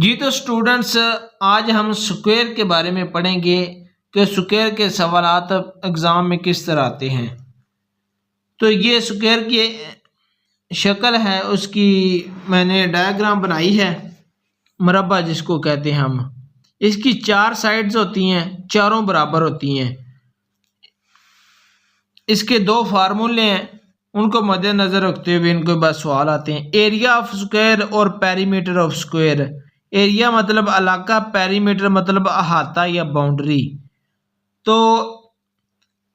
जी तो स्टूडेंट्स, आज हम स्क्वायर के बारे में पढ़ेंगे कि स्क्वायर के सवालात एग्ज़ाम में किस तरह आते हैं। तो ये स्क्वायर की शक्ल है, उसकी मैंने डायग्राम बनाई है, मरबा जिसको कहते हैं हम। इसकी चार साइड्स होती हैं, चारों बराबर होती हैं। इसके दो फार्मूले हैं, उनको मद्देनजर रखते हुए इनके बाद सवाल आते हैं। एरिया ऑफ स्क्वायर और पेरीमीटर ऑफ स्क्वायर। एरिया मतलब इलाका, पेरीमीटर मतलब अहाता या बाउंड्री। तो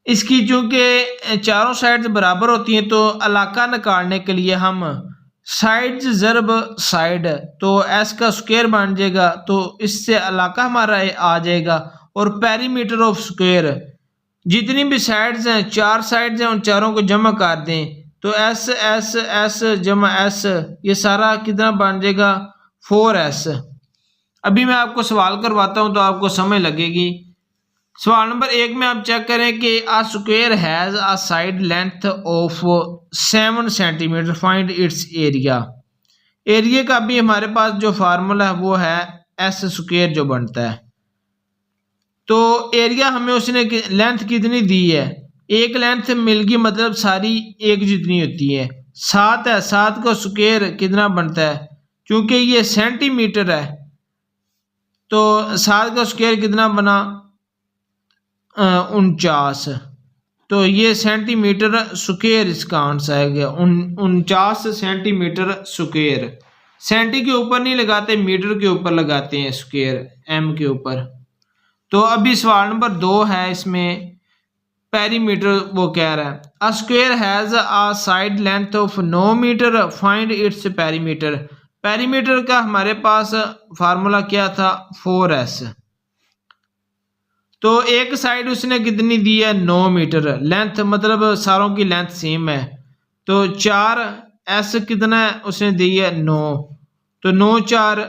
इसकी चूंकि चारों साइड्स बराबर होती हैं तो इलाका निकालने के लिए हम साइड्स ज़रब साइड, तो एस का स्क्वायर बन जाएगा, तो इससे इलाका हमारा आ जाएगा। और पेरीमीटर ऑफ स्क्वायर, जितनी भी साइड्स हैं, चार साइड्स हैं, उन चारों को जमा कर दें तो एस एस एस जमा एस, ये सारा कितना बन जाएगा 4s। अभी मैं आपको सवाल करवाता हूं तो आपको समझ लगेगी। सवाल नंबर 1 में आप चेक करें कि a square has a side length of 7 centimetre, find its area. Area का भी हमारे पास जो फार्मूला है वो है एस स्क्वायर जो बनता है। तो एरिया हमें उसने लेंथ कितनी दी है, एक लेंथ मिल गई, मतलब सारी एक जितनी होती है। 7 है, 7 का स्क्वायर कितना बनता है, क्योंकि ये सेंटीमीटर है तो 7 का स्क्वायर कितना बना 49। तो ये सेंटीमीटर स्क्वायर इसका आंसर है गया 49 सेंटीमीटर स्क्वायर। सेंटी के ऊपर नहीं लगाते, मीटर के ऊपर लगाते हैं स्क्वायर, एम के ऊपर। तो अभी सवाल नंबर 2 है, इसमें पेरीमीटर वो कह रहा है a square has a side length of 9 metre, find its perimeter. Perimeter का हमारे पास फार्मूला क्या था 4s। तो एक साइड उसने कितनी दी है 9 मीटर लेंथ, मतलब सारों की लेंथ सेम है। तो 4s कितना है उसने दी है 9, तो 9 4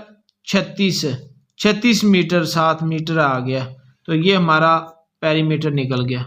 36 मीटर, 7 मीटर आ गया। तो ये हमारा पेरीमीटर निकल गया।